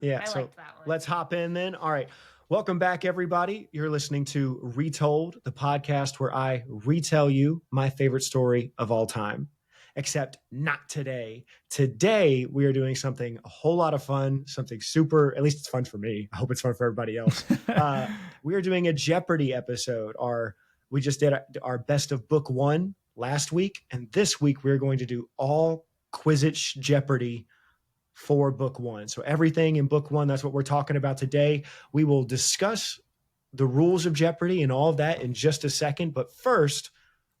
Yeah, I so liked that one. let's hop in then. All right. Welcome back, everybody. You're listening to Retold, the podcast where I retell you my favorite story of all time. Except not today. Today, we are doing something a whole lot of fun, something super, at least it's fun for me. I hope it's fun for everybody else. We are doing a Jeopardy episode. We just did our best of book one last week. And this week, we're going to do all Quidditch Jeopardy for book one. So everything in book one, that's what we're talking about today. We will discuss the rules of Jeopardy and all of that in just a second. But first,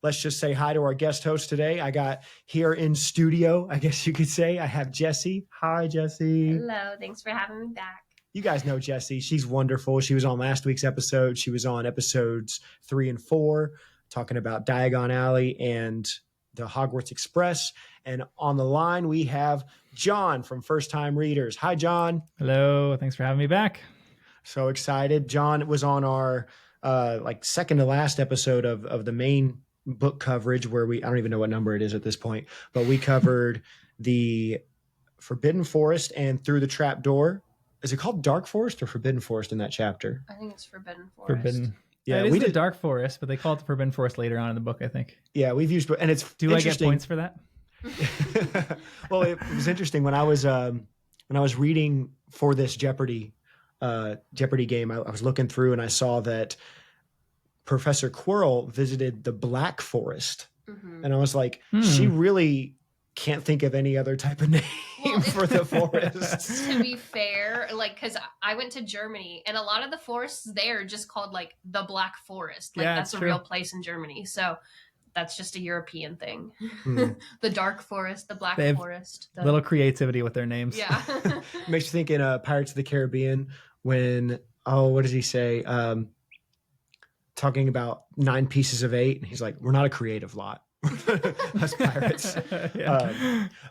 let's just say hi to our guest host today. I got here in studio, I guess you could say, I have Jessie. Hi, Jessie. Hello. Thanks for having me back. You guys know Jessie. She's wonderful. She was on last week's episode. She was on episodes 3 and 4, talking about Diagon Alley and the Hogwarts Express. And on the line, we have John from First Time Readers. Hi, John. Hello. Thanks for having me back. So excited. John was on our second to last episode of the main book coverage where I don't even know what number it is at this point, but we covered the Forbidden Forest and Through the Trap Door. Is it called Dark Forest or Forbidden Forest in that chapter? I think it's Forbidden Forest. Forbidden. Yeah, we did Dark Forest, but they call it the Forbidden Forest later on in the book, I think. Yeah, we've used, and it's Do I get points for that? Well, it was interesting when I was reading for this Jeopardy game. I was looking through and I saw that Professor Quirrell visited the Black Forest, and I was like, she really can't think of any other type of name for the forest. To be fair, because I went to Germany and a lot of the forests there are just called like the Black Forest. Like that's a real place in Germany. So that's just a European thing. The Dark Forest, the Black Forest. Little creativity with their names. Yeah. Makes you think in Pirates of the Caribbean when, what does he say? Talking about 9 pieces of 8. And he's like, we're not a creative lot. Us pirates.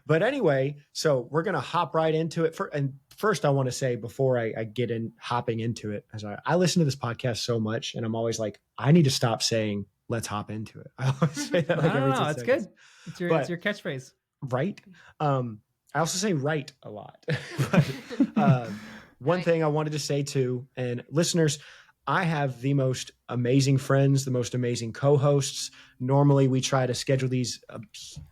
But anyway, so we're going to hop right into it. First, I want to say before I get in hopping into it, as I listen to this podcast so much and I'm always like, I need to stop saying, let's hop into it. I always say that like every 2 seconds. It's good. It's your catchphrase. Right. I also say right a lot. But one thing I wanted to say too, and listeners, I have the most amazing friends, the most amazing co-hosts. Normally we try to schedule these a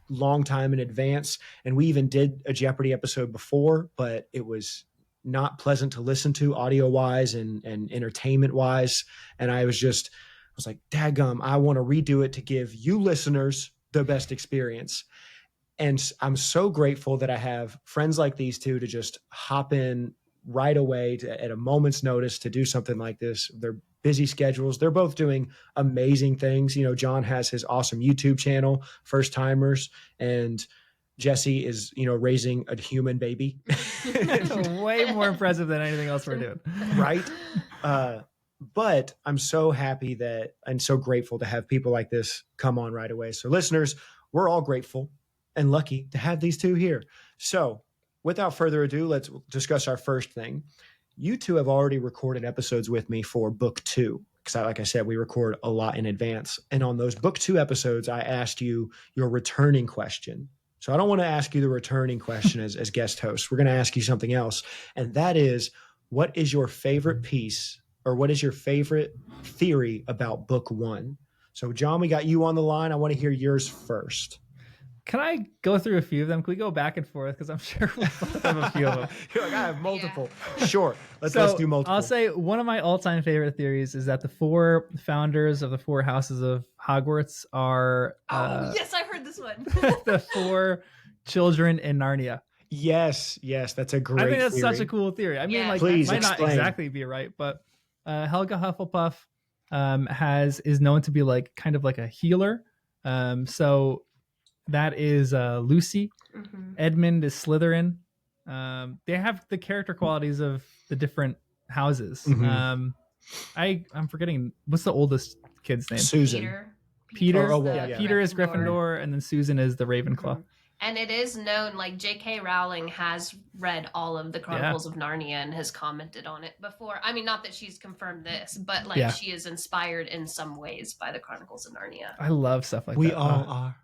long time in advance. And we even did a Jeopardy episode before, but it was not pleasant to listen to audio wise and entertainment wise. And I was like, daggum, I want to redo it to give you listeners the best experience. And I'm so grateful that I have friends like these two to just hop in right away at a moment's notice to do something like this. They're busy schedules. They're both doing amazing things. You know, John has his awesome YouTube channel, First Timers, and Jessie is, raising a human baby. Way more impressive than anything else we're doing. Right. But I'm so happy and so grateful to have people like this come on right away. So listeners, we're all grateful and lucky to have these two here. So without further ado, let's discuss our first thing. You two have already recorded episodes with me for book 2. Because like I said, we record a lot in advance. And on those book 2 episodes, I asked you your returning question. So I don't want to ask you the returning question as guest host. We're going to ask you something else. And that is, what is your favorite piece or what is your favorite theory about book 1? So John, we got you on the line. I want to hear yours first. Can I go through a few of them? Can we go back and forth? Because I'm sure we'll both have a few of them. You're like, I have multiple. Yeah. Sure. Let's do multiple. I'll say one of my all-time favorite theories is that the 4 founders of the 4 houses of Hogwarts are... yes, I heard this one. The 4 children in Narnia. Yes, that's a great I think that's theory. such a cool theory. I mean, Please might explain. not exactly be right, but Helga Hufflepuff is known to be like kind of like a healer. So that is Lucy. Mm-hmm. Edmund is Slytherin. They have the character qualities of the different houses. Mm-hmm. I'm forgetting, what's the oldest kid's name? Susan. Peter. Peter is Gryffindor, and then Susan is the Ravenclaw. Mm-hmm. And it is known, like J.K. Rowling has read all of the Chronicles of Narnia and has commented on it before. I mean, not that she's confirmed this, but she is inspired in some ways by the Chronicles of Narnia. I love stuff like we that. all are.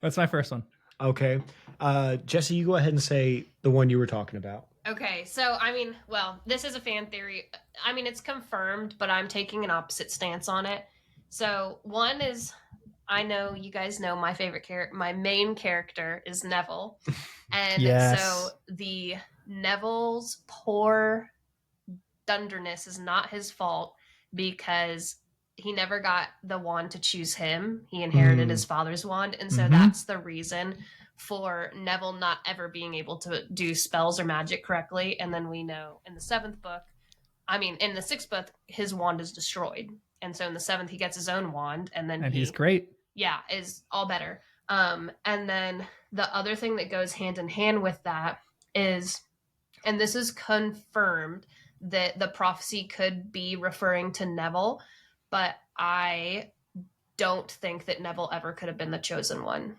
That's my first one. Okay. Jessie, you go ahead and say the one you were talking about. Okay, so I mean, well, this is a fan theory. I mean, it's confirmed, but I'm taking an opposite stance on it. So one is, I know you guys know my favorite character. My main character is Neville, and so the Neville's poor dunderness is not his fault because he never got the wand to choose him. He inherited his father's wand, and so that's the reason for Neville not ever being able to do spells or magic correctly. And then we know in the in the 6th book, his wand is destroyed. And so in the 7th, he gets his own wand, and then he's great. Yeah, is all better. And then the other thing that goes hand in hand with that is, and this is confirmed, that the prophecy could be referring to Neville, but I don't think that Neville ever could have been the chosen one.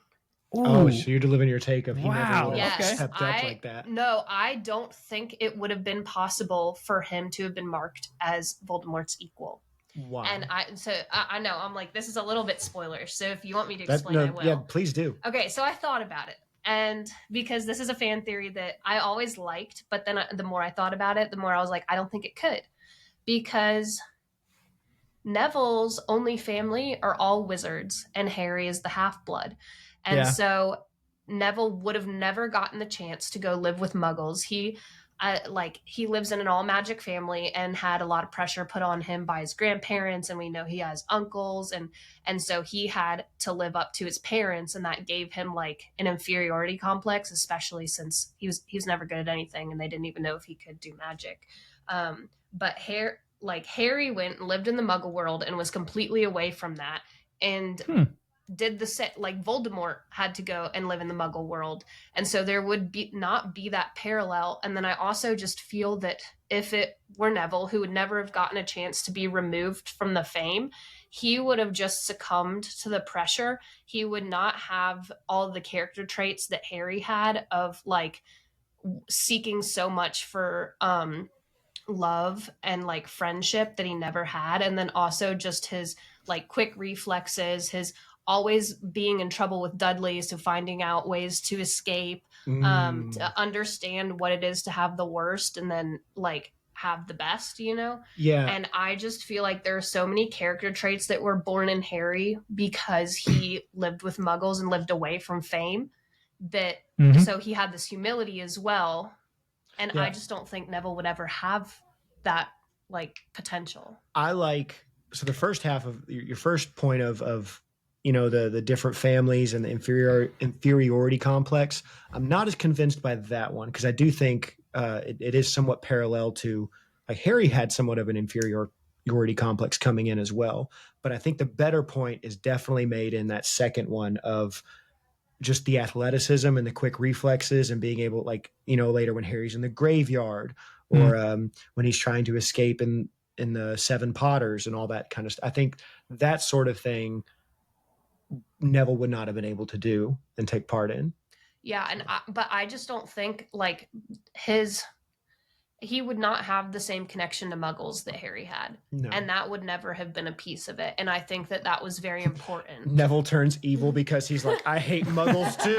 Ooh. Oh, so you're delivering your take of he never would have stepped up like that. No, I don't think it would have been possible for him to have been marked as Voldemort's equal. Wow. And I know, I'm like, this is a little bit spoilerish, so if you want me to explain, I will. Yeah, please do. Okay, so I thought about it. And because this is a fan theory that I always liked, but then the more I thought about it, the more I was like, I don't think it could. Because Neville's only family are all wizards, and Harry is the half-blood. And so Neville would have never gotten the chance to go live with Muggles. He lives in an all magic family and had a lot of pressure put on him by his grandparents, and we know he has uncles, and so he had to live up to his parents, and that gave him like an inferiority complex, especially since he was never good at anything, and they didn't even know if he could do magic. But Harry went and lived in the Muggle world and was completely away from that, and did the set like Voldemort had to go and live in the Muggle world, and so there would not be that parallel. And then I also just feel that if it were Neville, who would never have gotten a chance to be removed from the fame, he would have just succumbed to the pressure. He would not have all the character traits that Harry had of like seeking so much for love and like friendship that he never had, and then also just his like quick reflexes, his always being in trouble with Dudley, so finding out ways to escape, to understand what it is to have the worst and then like have the best, you know? Yeah. And I just feel like there are so many character traits that were born in Harry because he lived with Muggles and lived away from fame, that so he had this humility as well. And I just don't think Neville would ever have that like potential. So the first half of your first point of you know, the different families and the inferiority complex, I'm not as convinced by that one, because I do think it is somewhat parallel to, like, Harry had somewhat of an inferiority complex coming in as well. But I think the better point is definitely made in that second one of just the athleticism and the quick reflexes and being able, like, you know, later when Harry's in the graveyard or when he's trying to escape in the Seven Potters and all that kind of stuff. I think that sort of thing Neville would not have been able to do and take part in. Yeah, but I just don't think like he would not have the same connection to Muggles that Harry had. No. And that would never have been a piece of it. And I think that was very important. Neville turns evil because he's like, I hate Muggles too.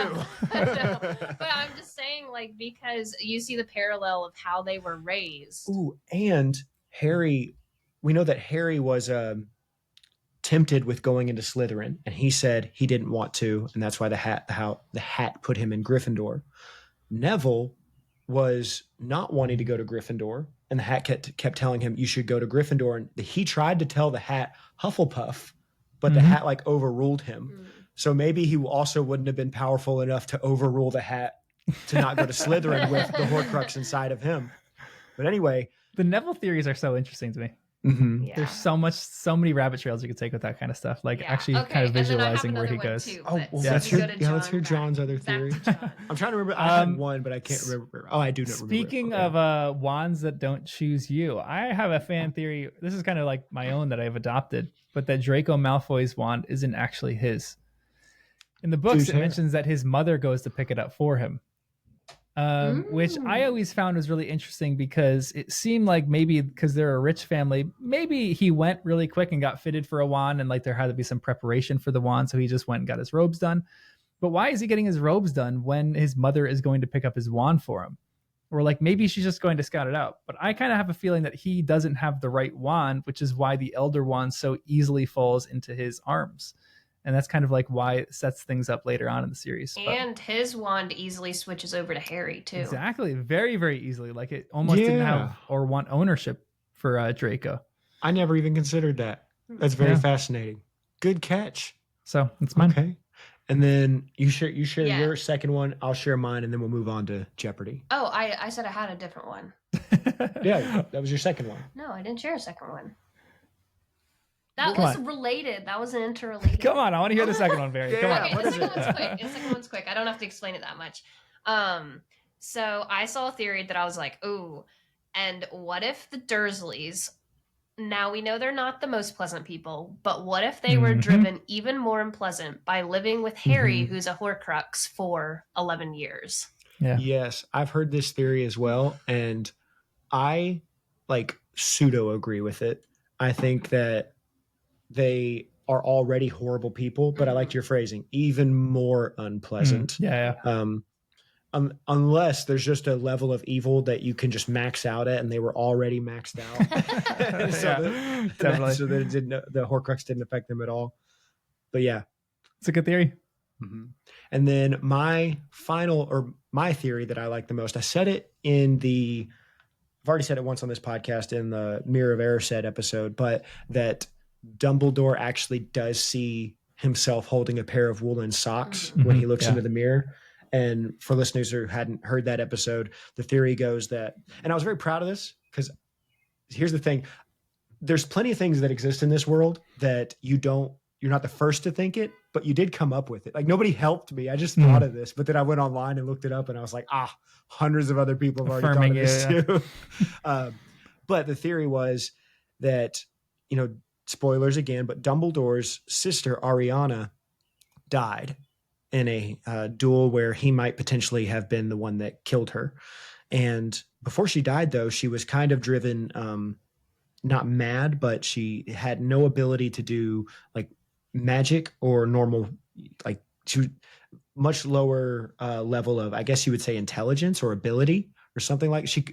No, but I'm just saying, like, because you see the parallel of how they were raised. Ooh, and Harry, we know that Harry was tempted with going into Slytherin, and he said he didn't want to, and that's why the hat put him in Gryffindor. Neville was not wanting to go to Gryffindor, and the hat kept telling him you should go to Gryffindor, and he tried to tell the hat Hufflepuff, but the hat like overruled him. So maybe he also wouldn't have been powerful enough to overrule the hat to not go to Slytherin with the Horcrux inside of him. But anyway, the Neville theories are so interesting to me. Yeah. There's so many rabbit trails you could take with that kind of stuff, like actually kind of visualizing where he goes. Too, let's hear John's other theory. I'm trying to remember. I had one, but I can't remember. Oh, I do not remember. Speaking of wands that don't choose you, I have a fan theory. This is kind of like my own that I've adopted, but that Draco Malfoy's wand isn't actually his. In the books, it mentions that his mother goes to pick it up for him. Which I always found was really interesting, because it seemed like maybe because they're a rich family, maybe he went really quick and got fitted for a wand, and like there had to be some preparation for the wand, so he just went and got his robes done. But why is he getting his robes done when his mother is going to pick up his wand for him? Or like maybe she's just going to scout it out. But I kind of have a feeling that he doesn't have the right wand, which is why the Elder Wand so easily falls into his arms. And that's kind of like why it sets things up later on in the series. And his wand easily switches over to Harry too. Exactly. Very, very easily. Like it almost didn't have or want ownership for Draco. I never even considered that. That's very fascinating. Good catch. So it's mine. Okay. And then you share your second one. I'll share mine, and then we'll move on to Jeopardy. Oh, I said I had a different one. Yeah, that was your second one. No, I didn't share a second one. That was related. That was an interrelated. Come on, I want to hear the second one, Barry. Come on. Okay, the second one's quick. I don't have to explain it that much. So I saw a theory that I was like, ooh, and what if the Dursleys, now we know they're not the most pleasant people, but what if they were driven even more unpleasant by living with Harry, who's a Horcrux, for 11 years? Yeah. Yes, I've heard this theory as well, and I pseudo agree with it. I think that they are already horrible people, but I liked your phrasing, even more unpleasant. Unless there's just a level of evil that you can just max out at, and they were already maxed out. So the Horcrux didn't affect them at all. But yeah, it's a good theory. Mm-hmm. And then my theory that I like the most, I said it I've already said it once on this podcast in the Mirror of Erised episode, but that Dumbledore actually does see himself holding a pair of woolen socks when he looks into the mirror. And for listeners who hadn't heard that episode, the theory goes that, and I was very proud of this because here's the thing. There's plenty of things that exist in this world that you're not the first to think it, but you did come up with it. Like nobody helped me. I just thought of this, but then I went online and looked it up and I was like, hundreds of other people have already thought of this too. But the theory was that, spoilers again, but Dumbledore's sister, Ariana, died in a duel where he might potentially have been the one that killed her. And before she died, though, she was kind of driven, not mad, but she had no ability to do like magic or normal, like to much lower level of, I guess you would say, intelligence or ability or something like she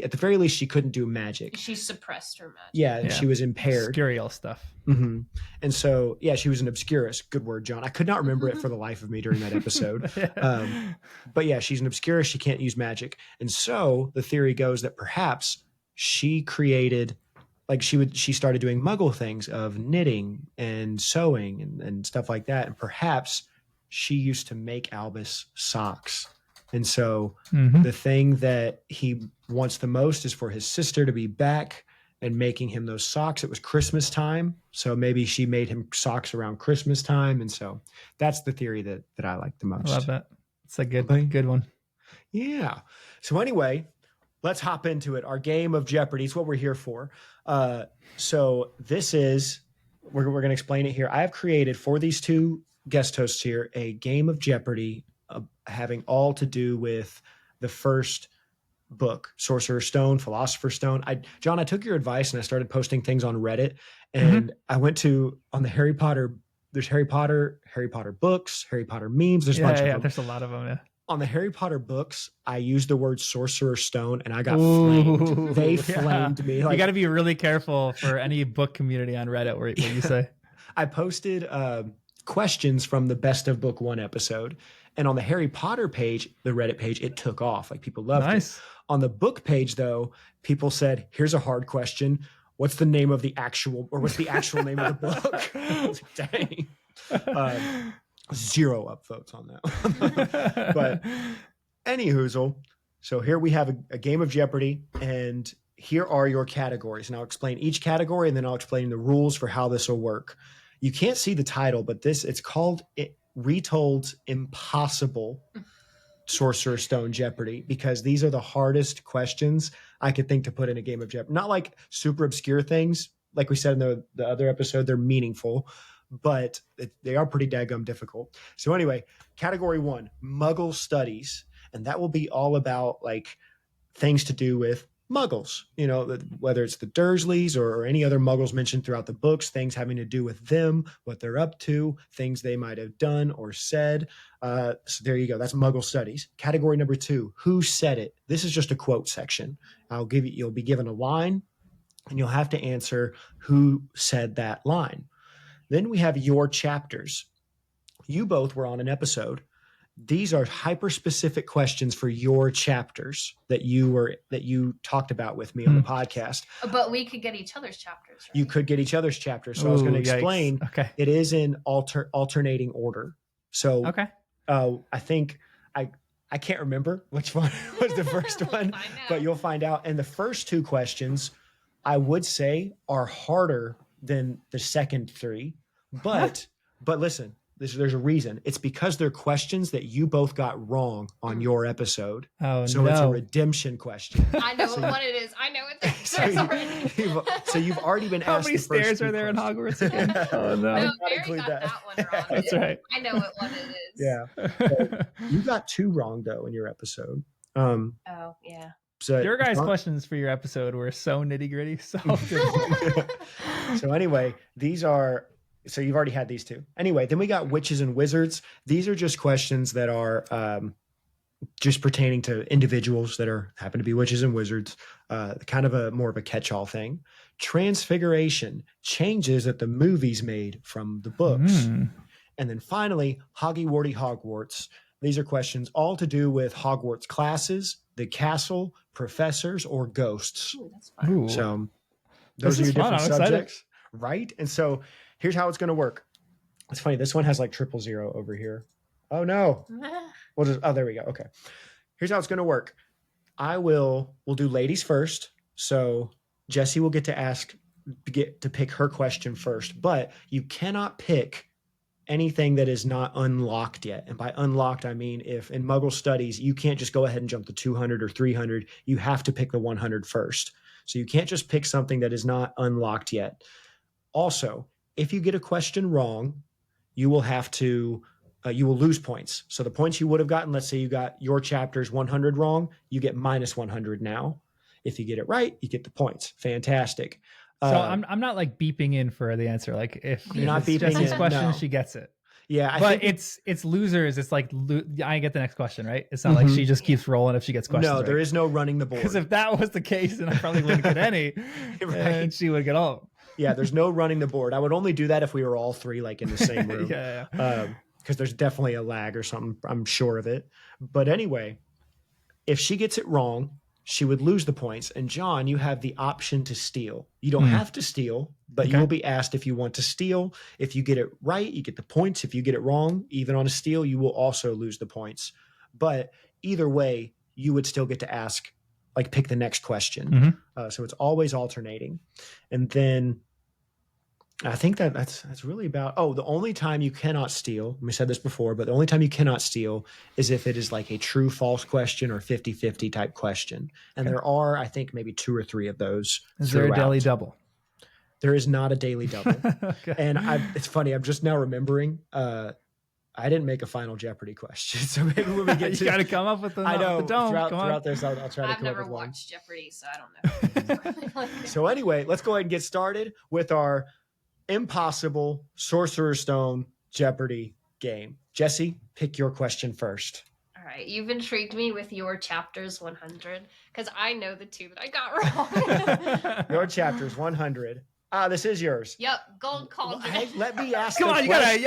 at the very least she couldn't do magic. She suppressed her magic. Yeah. She was impaired. Obscurial stuff. Mm-hmm. And so, she was an obscurus. Good word, John. I could not remember it for the life of me during that episode. But yeah, she's an obscurus. She can't use magic. And so the theory goes that perhaps she created, she started doing muggle things of knitting and sewing and stuff like that. And perhaps she used to make Albus socks. And so the thing that he wants the most is for his sister to be back and making him those socks. It was Christmas time. So maybe she made him socks around Christmas time. And so that's the theory that I like the most. I love that. It's a good one. Yeah. So anyway, let's hop into it. Our game of Jeopardy is what we're here for. So this is, we're going to explain it here. I have created for these two guest hosts here a game of Jeopardy having all to do with the first book, Sorcerer's Stone, Philosopher's Stone. John, I took your advice and I started posting things on Reddit, and I went on the Harry Potter. There's Harry Potter books, Harry Potter memes. There's a bunch of them. There's a lot of them. Yeah. On the Harry Potter books, I used the word Sorcerer's Stone, and I got flamed. They flamed me. You got to be really careful for any book community on Reddit where you say. I posted questions from the Best of Book 1 episode. And on the Harry Potter page, the Reddit page, it took off. Like people loved it. On the book page, though, people said, here's a hard question. What's the name of the actual name of the book? I was like, dang. 0 upvotes on that. But anywhoozle, so here we have a game of Jeopardy, and here are your categories. And I'll explain each category, and then I'll explain the rules for how this will work. You can't see the title, but it's called Retold's Impossible Sorcerer's Stone Jeopardy, because these are the hardest questions I could think to put in a game of Jeopardy. Not like super obscure things. Like we said in the other episode, they're meaningful, but they are pretty daggum difficult. So anyway, category 1, Muggle studies. And that will be all about like things to do with Muggles, whether it's the Dursleys or any other Muggles mentioned throughout the books, things having to do with them, what they're up to, things they might have done or said. So there you go. That's Muggle studies. Category number 2, who said it? This is just a quote section. You'll be given a line and you'll have to answer who said that line. Then we have your chapters. You both were on an episode. These are hyper-specific questions for your chapters that you talked about with me on the podcast. But we could get each other's chapters, right? You could get each other's chapters. So I was going to explain. Okay. It is in alternating order. So okay. I think I can't remember which one was the first one, but you'll find out. And the first 2 questions, I would say, are harder than the second 3. But listen. There's a reason. It's because they're questions that you both got wrong on your episode. Oh, so it's a redemption question. I know what it is. I know it. So you've already been How asked. How many stairs are there in Hogwarts again? Oh no! No, Barry got that one wrong. That's right. I know what one it is. Yeah, so you got 2 wrong though in your episode. Oh yeah. So your guys' questions for your episode were so nitty gritty. So anyway, these are. So you've already had these 2. Anyway, then we got witches and wizards. These are just questions that are just pertaining to individuals that happen to be witches and wizards, kind of more of a catch-all thing. Transfiguration, changes that the movies made from the books. And then finally, Hoggy-Warty Hogwarts. These are questions all to do with Hogwarts classes, the castle, professors, or ghosts. Ooh, that's fun. So those are your different subjects. Right? And so here's how it's going to work. It's funny. This one has like 000 over here. Oh no. There we go. Okay. Here's how it's going to work. We'll do ladies first. So Jessie will get to pick her question first, but you cannot pick anything that is not unlocked yet. And by unlocked, I mean, if in Muggle studies, you can't just go ahead and jump to 200 or 300. You have to pick the 100 first. So you can't just pick something that is not unlocked yet. Also, if you get a question wrong, you will lose points. So the points you would have gotten, let's say you got your chapters 100 wrong, you get minus 100 now. If you get it right, you get the points. Fantastic. So I'm not like beeping in for the answer. Like if you're not beeping Jessie's in, question, no. She gets it. Yeah, but it's losers. It's like I get the next question, right? It's not like she just keeps rolling if she gets questions. No, right. There is no running the board. Because if that was the case, then I probably wouldn't get any, right. And she would get all. Yeah, there's no running the board. I would only do that if we were all 3 like in the same room. Yeah. Because there's definitely a lag or something. I'm sure of it. But anyway, if she gets it wrong, she would lose the points. And John, you have the option to steal. You don't have to steal, but you will be asked if you want to steal. If you get it right, you get the points. If you get it wrong, even on a steal, you will also lose the points. But either way, you would still get to pick the next question. So it's always alternating. And then I think that's really about, the only time you cannot steal, we said this before, but the only time you cannot steal is if it is like a true false question or 50-50 type question. And there are, I think, maybe 2 or 3 of those. Is there a daily double? There is not a daily double. Okay. And it's funny, I'm just now remembering, I didn't make a final Jeopardy question. So maybe when we get you got to come up with I know, throughout this, I'll try to come up with one. I've never watched Jeopardy, so I don't know. So anyway, let's go ahead and get started with our impossible Sorcerer's Stone Jeopardy game. Jessie, pick your question first. All right, you've intrigued me with your chapters 100 because I know the 2 that I got wrong. Your chapters 100. This is yours. Yep, gold cauldron. Hey, let me ask Come the on, question.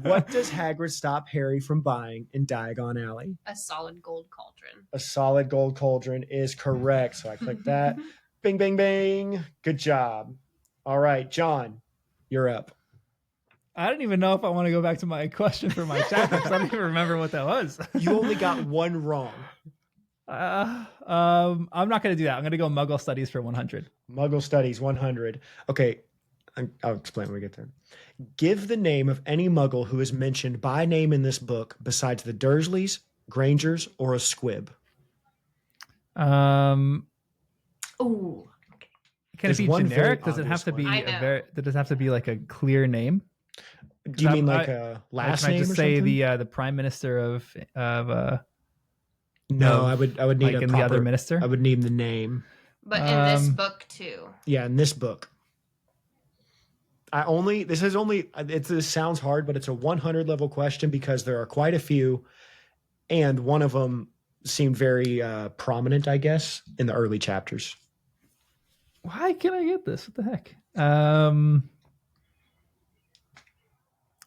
What does Hagrid stop Harry from buying in Diagon Alley? A solid gold cauldron. A solid gold cauldron is correct. So I click that. Bing, bing, bing. Good job. All right, John, you're up. I don't even know if I want to go back to my question for my chapter because I don't even remember what that was. You only got 1 wrong. I'm not going to do that. I'm going to go Muggle Studies for 100. Muggle Studies 100. Okay, I'll explain when we get there. Give the name of any Muggle who is mentioned by name in this book besides the Dursleys, Grangers, or a Squib. Ooh. Can it be generic? Does it have to be does it have to be like a clear name? Do you mean like a last name? Can I just say the Prime Minister of No, I would need like a in proper, the other minister. I would need the name. But in this book too. Yeah, in this book. This sounds hard, but it's a 100 level question because there are quite a few, and one of them seemed very prominent, I guess, in the early chapters. Why can't I get this? What the heck?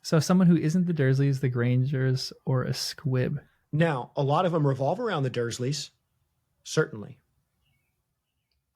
So someone who isn't the Dursleys, the Grangers, or a squib. Now, a lot of them revolve around the Dursleys, certainly.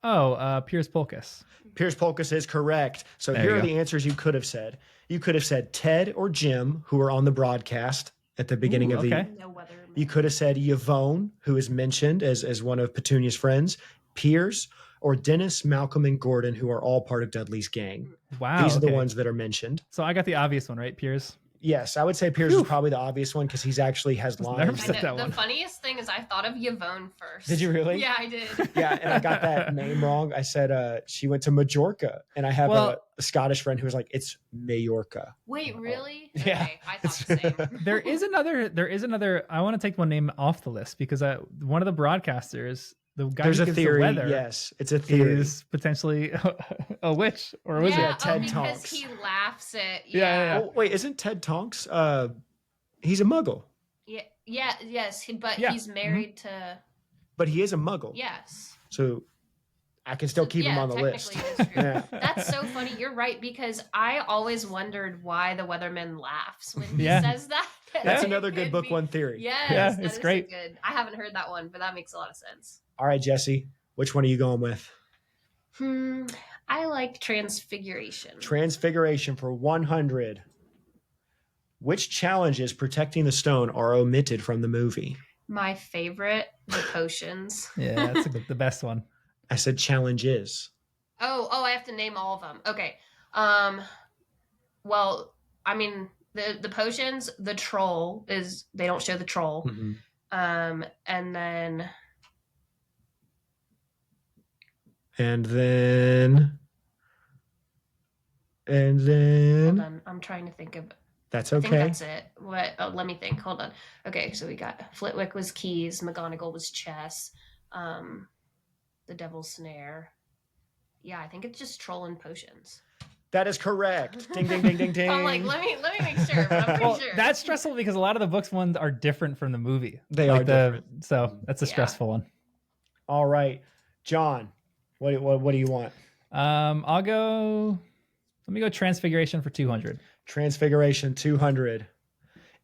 Oh, Piers Polkiss. Piers Polkiss is correct. So here are the answers you could have said. You could have said Ted or Jim, who were on the broadcast at the beginning of the... No Weatherman. You could have said Yvonne, who is mentioned as one of Petunia's friends, Piers, or Dennis, Malcolm, and Gordon, who are all part of Dudley's gang. Wow. These are the ones that are mentioned. So I got the obvious one, right? Piers? Yes, I would say Piers is probably the obvious one because he's actually has lines. The funniest thing is I thought of Yvonne first. Did you really? Yeah, I did. Yeah, and I got that name wrong. I said she went to Majorca, and I have a Scottish friend who was like, it's Majorca. Wait, really? Yeah. Okay, I thought the same. There is another. I want to take one name off the list because one of the broadcasters, the guy There's who a gives theory. the weather, Yes, it's a theory. is potentially a witch, or was it Ted because Tonks? he laughs at Yeah. Oh, wait, isn't Ted Tonks? He's a Muggle, but he's married to. but he is a Muggle. Yes. So I can still keep him on the list. Technically it is true. Yeah. That's so funny. You're right, because I always wondered why the Weatherman laughs when he Yeah. says that. That's It another good could book be- one theory. Yes, Yeah, that it's is great. Good. I haven't heard that one, but that makes a lot of sense. All right, Jessie, which one are you going with? I like Transfiguration. Transfiguration for 100. Which challenges protecting the stone are omitted from the movie? My favorite, the potions. Yeah, that's the best one. I said challenges. Oh, I have to name all of them. Okay. Well, I mean, the potions, the troll is, they don't show the troll. Mm-hmm. And then hold on, I'm trying to think of. That's I okay. think that's it. What? Oh, let me think. Hold on. Okay, so we got Flitwick was keys, McGonagall was chess, the Devil's Snare. Yeah, I think it's just troll and potions. That is correct. Ding, ding, ding, ding, ding. I'm like, let me make sure. But I'm pretty sure. That's stressful because a lot of the books ones are different from the movie. They are different. So that's a stressful one. All right, John, what do you want? I'll go. Let me go Transfiguration for 200. Transfiguration 200.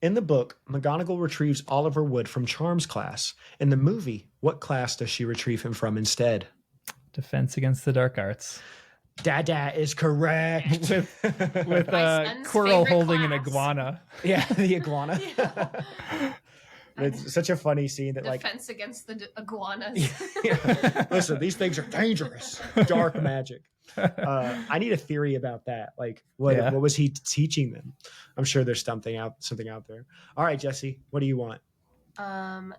In the book, McGonagall retrieves Oliver Wood from Charms class. In the movie, what class does she retrieve him from instead? Defense Against the Dark Arts. Dada is correct. With son's Quirrell favorite holding an class. iguana. Yeah, the iguana. Yeah. It's such a funny scene that Defense against the iguanas. Listen, these things are dangerous. Dark magic. I need a theory about that. Like, what was he teaching them? I'm sure there's something out there. All right, Jessie, what do you want?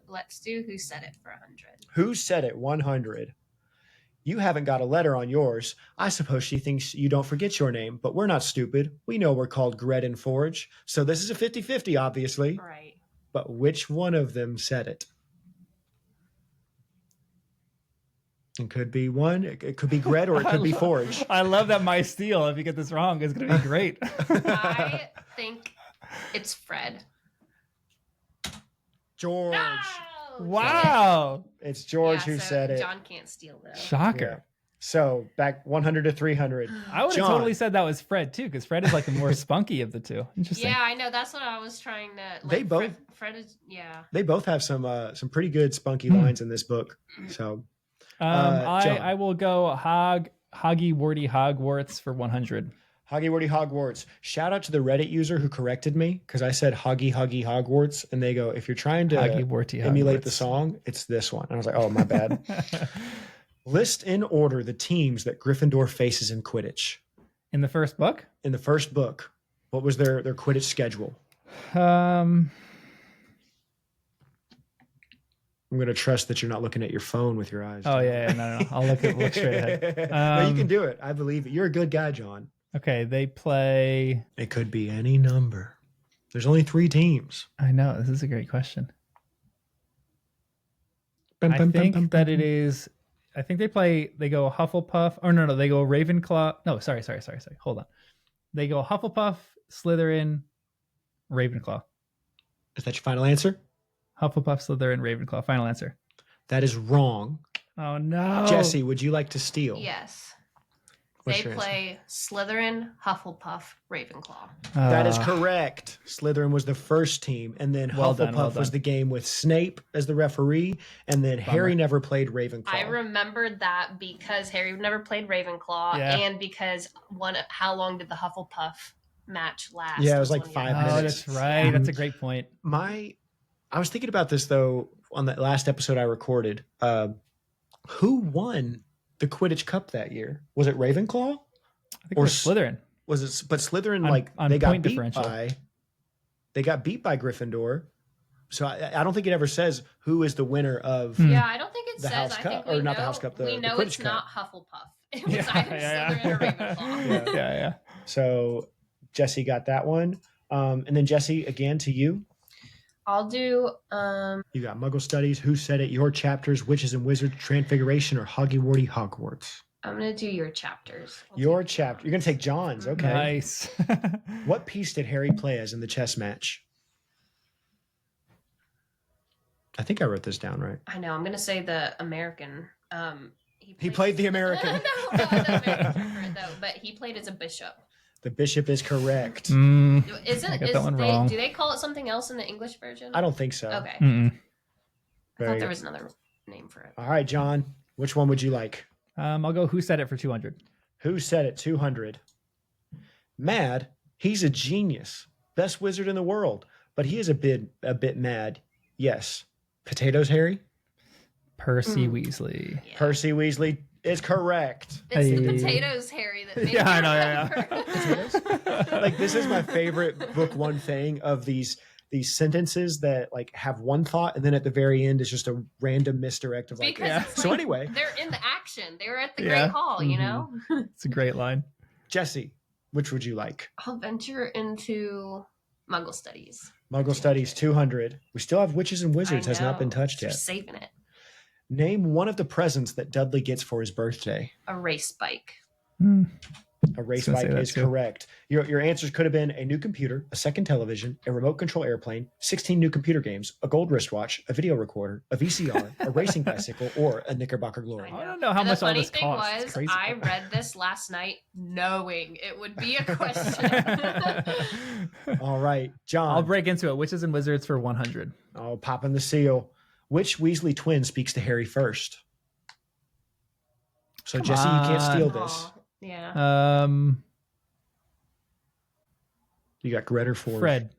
Let's do Who Said It for 100. Who said it? 100. You haven't got a letter on yours. I suppose she thinks you don't forget your name, but we're not stupid. We know we're called Gred and Forge. So this is a 50-50, obviously. Right. But which one of them said it? It could be one. It could be Gred or it could be Forge. I love that my steal, if you get this wrong, is going to be great. I think it's Fred. George. No! Wow. It's George who said it. John can't steal though. Shocker. Yeah. So back 100 to 300. I would have totally said that was Fred too, because Fred is like the more spunky of the two. Interesting. Yeah, I know. That's what I was trying to. Like, They both- Fred is. Yeah. They both have some pretty good spunky lines in this book. So I will go Hoggy Warty Hogwarts for 100. Hoggy Wordy Hogwarts. Shout out to the Reddit user who corrected me because I said Hoggy Hogwarts, and they go, if you're trying to Hoggy Warty emulate Hogwarts. the song, it's this one. And I was like, oh, my bad. List in order the teams that Gryffindor faces in Quidditch. In the first book? In the first book, what was their Quidditch schedule? Um, I'm going to trust that you're not looking at your phone with your eyes. Oh, yeah. No. I'll look straight ahead. No, you can do it. I believe it. You're a good guy, John. Okay, they play... It could be any number. There's only 3 teams. I know. This is a great question. I think that it is. I think they go Hufflepuff. Or no, they go Ravenclaw. No, sorry. Hold on. They go Hufflepuff, Slytherin, Ravenclaw. Is that your final answer? Hufflepuff, Slytherin, Ravenclaw. Final answer. That is wrong. Oh, no. Jessie, would you like to steal? Yes. What's They play Slytherin, Hufflepuff, Ravenclaw. That is correct. Slytherin was the first team, and then Hufflepuff was the game with Snape as the referee, and then Harry never played Ravenclaw. I remembered that because Harry never played Ravenclaw, and because how long did the Hufflepuff match last? Yeah, it was like 5 minutes. Oh, that's right. That's a great point. I was thinking about this, though, on that last episode I recorded. Who won the Quidditch Cup that year? Was it Ravenclaw? I think it was Slytherin. Was it? But Slytherin, on they got point beat differential. They got beat by Gryffindor. So I don't think it ever says who is the winner of. Yeah, I don't think it says. House I Cup, think we or not know, the House Cup. We know the it's Quidditch not Cup. Hufflepuff. It was either Slytherin or Ravenclaw. Yeah. So Jessie got that one, and then Jessie, again to you. I'll do. You got Muggle Studies, Who Said It, Your Chapters, Witches and Wizards, Transfiguration, or Hoggy Hogwarts. I'm gonna do your chapters. Your chapter. You're gonna take John's. Okay. Nice. What piece did Harry play as in the chess match? I think I wrote this down right. I know. I'm gonna say the American. He played the American. No, the American though. But he played as a bishop. The bishop is correct. Isn't that one wrong. Do they call it something else in the English version? I don't think so. Okay. I thought there was another name for it. All right, John. Which one would you like? I'll go Who Said It for 200. Who Said It 200. Mad. He's a genius. Best wizard in the world. But he is a bit mad. Yes. Potatoes, Harry? Percy Weasley. Yeah. Percy Weasley is correct. It's the potatoes, Harry, that made I know. Potatoes? Like, this is my favorite book one thing of these sentences that like have one thought and then at the very end is just a random misdirect of like, So anyway, they're in the action. They were at the Great Hall, you know? It's a great line. Jessie, which would you like? I'll venture into Muggle Studies. Muggle Studies 200. We still have Witches and Wizards, has not been touched yet. Saving it. Name one of the presents that Dudley gets for his birthday. A race bike. A race bike is correct. Your answers could have been a new computer, a second television, a remote control airplane, 16 new computer games, a gold wristwatch, a video recorder, a VCR, a racing bicycle, or a Knickerbocker Glory. I don't know how much all this costs. The funny thing was, I read this last night knowing it would be a question. All right, John. I'll break into it. Witches and Wizards for 100. Oh, popping the seal. Which Weasley twin speaks to Harry first? So, Jessie, you can't steal this. Yeah. You got Gret or Ford. Fred.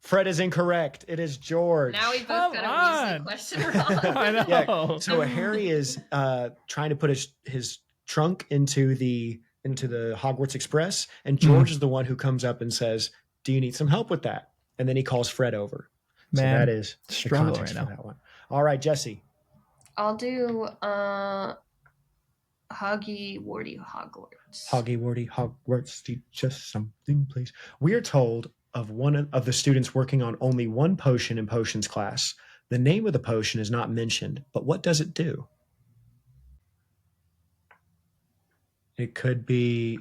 Fred is incorrect. It is George. Now we both got a Weasley question wrong. I know. Yeah, so Harry is trying to put his trunk into the Hogwarts Express, and George is the one who comes up and says, "Do you need some help with that?" And then he calls Fred over. So that is the context for that one. All right, Jessie. I'll do Hoggy Warty Hogwarts. Hoggy Warty Hogwarts, teach us something, please. We are told of one of the students working on only one potion in potions class. The name of the potion is not mentioned, but what does it do? It could be...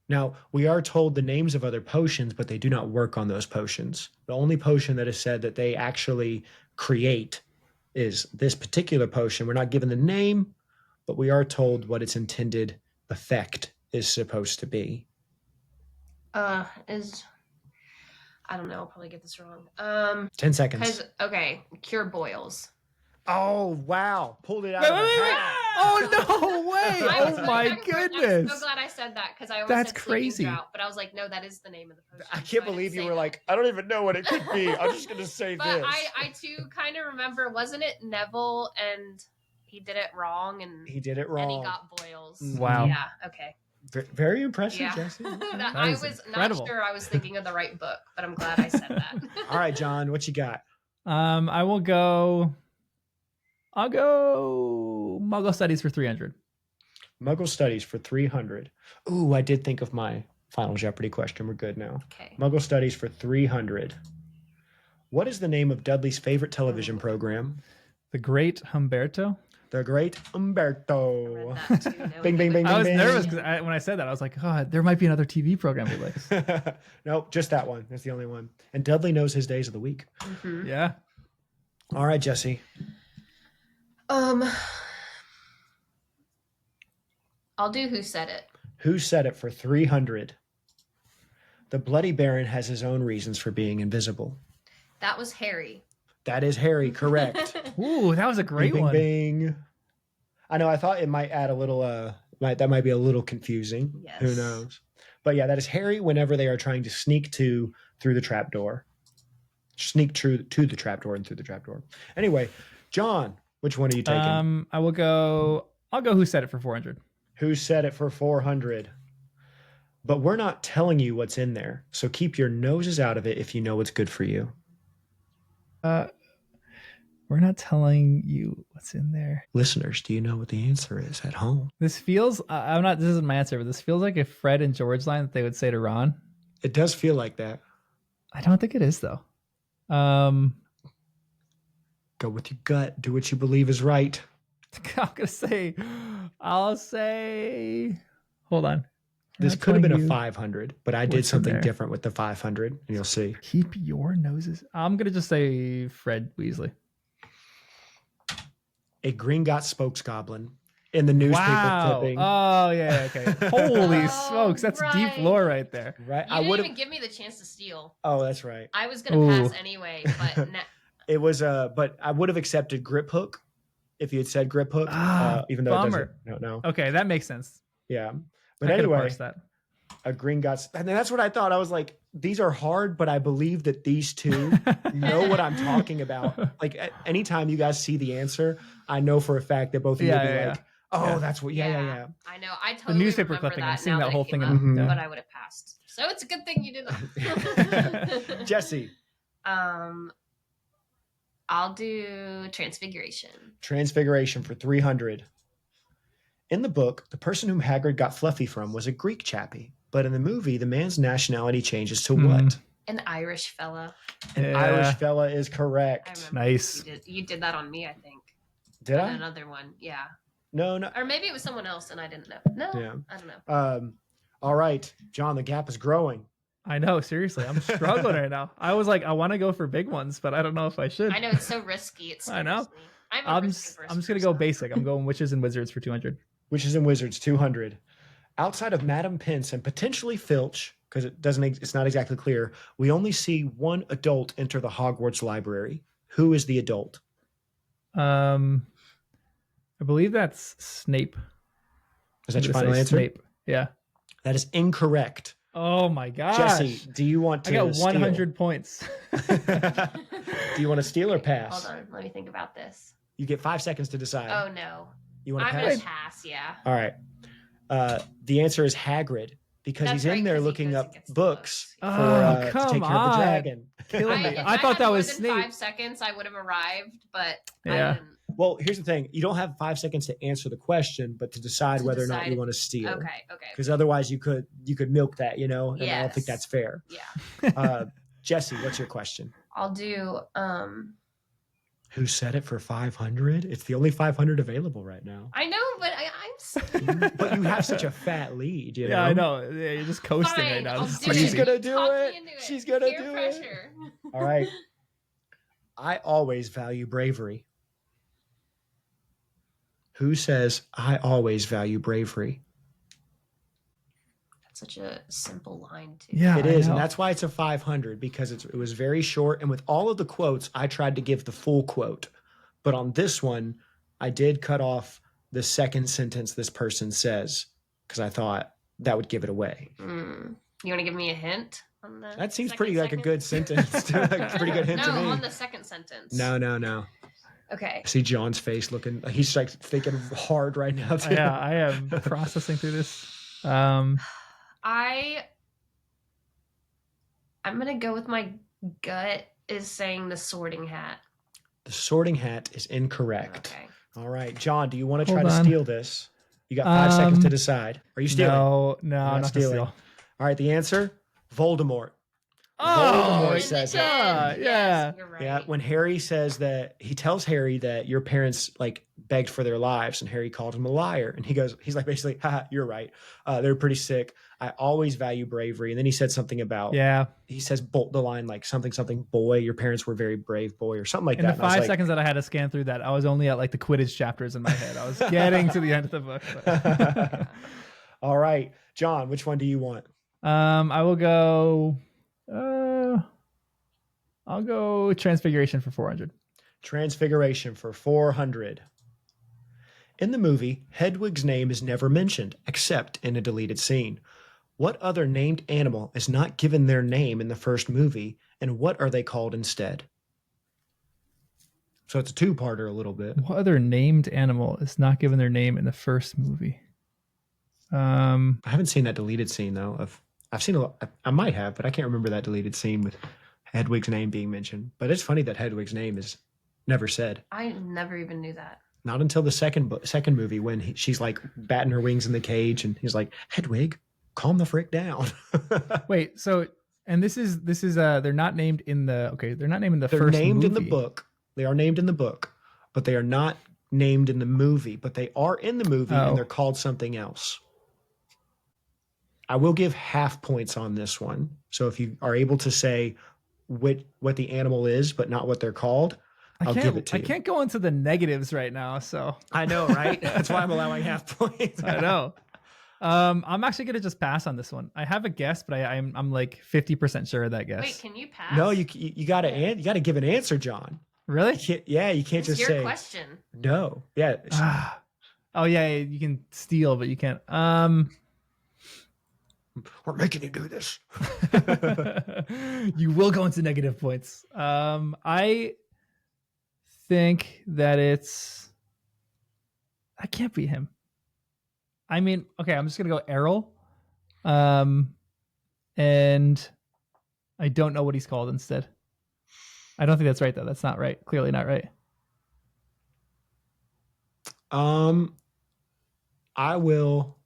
Now, we are told the names of other potions, but they do not work on those potions. The only potion that is said that they actually create is this particular potion. We're not given the name, but we are told what its intended effect is supposed to be. I don't know. I'll probably get this wrong. 10 seconds. Cure boils. Oh, wow. Pulled it out of the hat. Oh, no way. Oh, my goodness. I'm so glad I said that because I always That's said crazy. Drought, but I was like, no, that is the name of the potion. I can't believe you were like, I don't even know what it could be. I'm just going to say but this. I too kind of remember, wasn't it Neville and he did it wrong? And he did it wrong. And he got boils. Wow. Yeah, okay. Very impressive, Yeah. Jessie. I was not sure I was thinking of the right book, but I'm glad I said that. All right, John, what you got? I'll go Muggle Studies for 300. Muggle Studies for 300. Ooh, I did think of my final Jeopardy question. We're good now. Okay. Muggle Studies for 300. What is the name of Dudley's favorite television program? The Great Humberto. The Great Umberto. Bing, bing, bing, I was bing. nervous because when I said that, I was like, oh, there might be another TV program he likes. Nope, just that one. That's the only one. And Dudley knows his days of the week. Mm-hmm. Yeah. All right, Jessie. I'll do Who Said It. Who Said It for 300. The Bloody Baron has his own reasons for being invisible. That was Harry. That is Harry, correct. Ooh, that was a great bing, one. Bing. I know. I thought it might add a little. That might be a little confusing. Yes. Who knows? But yeah, that is Harry. Whenever they are trying to sneak through the trapdoor, sneak through to the trapdoor and through the trapdoor. Anyway, John, which one are you taking? I'll go Who Said It for 400. Who Said It for 400? But we're not telling you what's in there, so keep your noses out of it if you know what's good for you. We're not telling you what's in there. Listeners, do you know what the answer is at home? This feels, this isn't my answer, but this feels like a Fred and George line that they would say to Ron. It does feel like that. I don't think it is, though. Go with your gut. Do what you believe is right. I'll say, hold on. This could have been a 500, but I did something different with the 500, and you'll see. Keep your noses. I'm going to just say Fred Weasley. A Gringotts spokesgoblin in the newspaper clipping. Oh, yeah, okay. Holy smokes, that's deep lore right there. Right? You didn't even give me the chance to steal. Oh, that's right. I was going to pass anyway, but... It was, but I would have accepted Grip Hook if you had said Grip Hook, even though bummer. It doesn't. No. Okay, that makes sense. Yeah. But anyway, that. A Gringotts, and that's what I thought. I was like, these are hard, but I believe that these two know what I'm talking about. Like, anytime you guys see the answer, I know for a fact that both of you will be like, oh, that's what, yeah. I know. I totally the newspaper remember clipping. that. I'm seeing that whole thing. But I would have passed. So it's a good thing you didn't. Jesse. I'll do Transfiguration. Transfiguration for 300. In the book, the person whom Hagrid got Fluffy from was a Greek chappie. But in the movie, the man's nationality changes to what? An Irish fella. An Irish fella is correct. Nice. You did that on me, I think. Did I? Another one, yeah. No. Or maybe it was someone else and I didn't know. No, yeah. I don't know. All right, John, the gap is growing. I know, seriously. I'm struggling right now. I was like, I want to go for big ones, but I don't know if I should. I know, it's so risky. I know. Me. I'm just going to go basic. I'm going Witches and Wizards for 200. Witches and Wizards, 200. Outside of Madam Pince and potentially Filch, because it's not exactly clear, we only see one adult enter the Hogwarts library. Who is the adult? I believe that's Snape. Is that your final answer? Snape. Yeah. That is incorrect. Oh my gosh. Jesse, do you want to I got 100 steal? points. Do you want to steal or pass? Hold on, let me think about this. You get 5 seconds to decide. Oh no. You want to pass? I'm going to pass, yeah. All right. The answer is Hagrid, because he's in there looking up books to take care of the dragon. Killing me. I thought that was Snape. 5 seconds, I would have arrived, but I didn't. Well, here's the thing. You don't have 5 seconds to answer the question, but to decide whether or not you want to steal. Okay. Because otherwise you could milk that, and I don't think that's fair. Yeah. Jesse, what's your question? I'll do Who Said It for 500? It's the only 500 available right now. I know, but I'm But you have such a fat lead, Yeah, I know. Yeah, you're just coasting right now. She's going to do it. She's going to do pressure. it. All right. I always value bravery. Who says, I always value bravery? That's such a simple line, too. Yeah, it is. And that's why it's a 500, because it was very short. And with all of the quotes, I tried to give the full quote. But on this one, I did cut off the second sentence this person says, because I thought that would give it away. You want to give me a hint on that? That seems pretty like a good sentence. Pretty good hint to me. No, on the second sentence. No. Okay. I see John's face looking, he's like thinking hard right now too. Yeah, I am processing through this. I'm gonna go with my gut is saying the Sorting Hat. The Sorting Hat is incorrect. Okay. All right, John, do you want to try to steal this? You got 5 seconds to decide. Are you stealing? No, I'm not stealing. All right, the answer, Voldemort. Voldemort says it. Yeah. Yes, you're right. Yeah, when Harry says that, he tells Harry that your parents like begged for their lives, and Harry called him a liar. And he's like basically, haha, you're right. They're pretty sick. I always value bravery. And then he said something about, he says the line like something boy, your parents were very brave boy, or something like that. In the 5 seconds that I had to scan through that, I was only at like the Quidditch chapters in my head. I was getting to the end of the book. All right, John, which one do you want? I will go. I'll go Transfiguration for 400. Transfiguration for 400. In the movie, Hedwig's name is never mentioned except in a deleted scene. What other named animal is not given their name in the first movie, and what are they called instead? So it's a two-parter a little bit. What other named animal is not given their name in the first movie? I haven't seen that deleted scene though. I've seen a lot. I might have, but I can't remember that deleted scene with Hedwig's name being mentioned. But it's funny that Hedwig's name is never said. I never even knew that. Not until the second movie when she's like batting her wings in the cage, and he's like, Hedwig, calm the frick down. Wait, so and this is they're not named in the they're not named in the they're first named movie. in the book. They are named in the book, but they are not named in the movie. But they are in the movie, and they're called something else. I will give half points on this one. So if you are able to say what the animal is, but not what they're called, I'll give it to you. I can't go into the negatives right now, so I know, right? That's why I'm allowing half points. I know. I'm actually gonna just pass on this one. I have a guess, but I'm like 50% sure of that guess. Wait, can you pass? No, you gotta give an answer, John. Really? You can't it's just your say question. no. Yeah. Oh yeah, you can steal, but you can't. We're making you do this. You will go into negative points. I think that I can't be him. I mean, okay, I'm just gonna go Errol. And I don't know what he's called instead. I don't think that's right though. That's not right. Clearly not right. I will.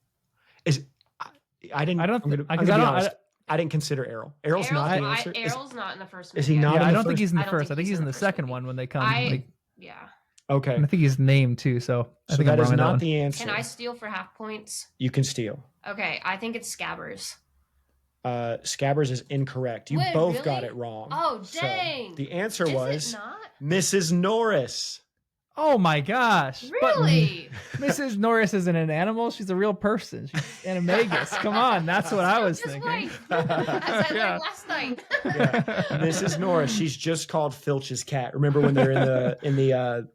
I didn't. I didn't consider Errol. Errol's not the answer. Errol's not in the first movie. Is he not? Yeah, in I the don't think first? he's in the first. I think he's in the second one when they come. Yeah. Okay. And I think he's named too. So I think that I'm is wrong not on that the answer. Can I steal for half points? You can steal. Okay, I think it's Scabbers. Scabbers is incorrect. You Wait, both really? got it wrong. Oh, dang. So the answer Is was it not? Mrs. Norris. Oh my gosh. Really? Mrs. Norris isn't an animal. She's a real person. She's animagus. Come on. That's what I was thinking. As I learned last night. Yeah. Mrs. Norris. She's just called Filch's cat. Remember when they're in the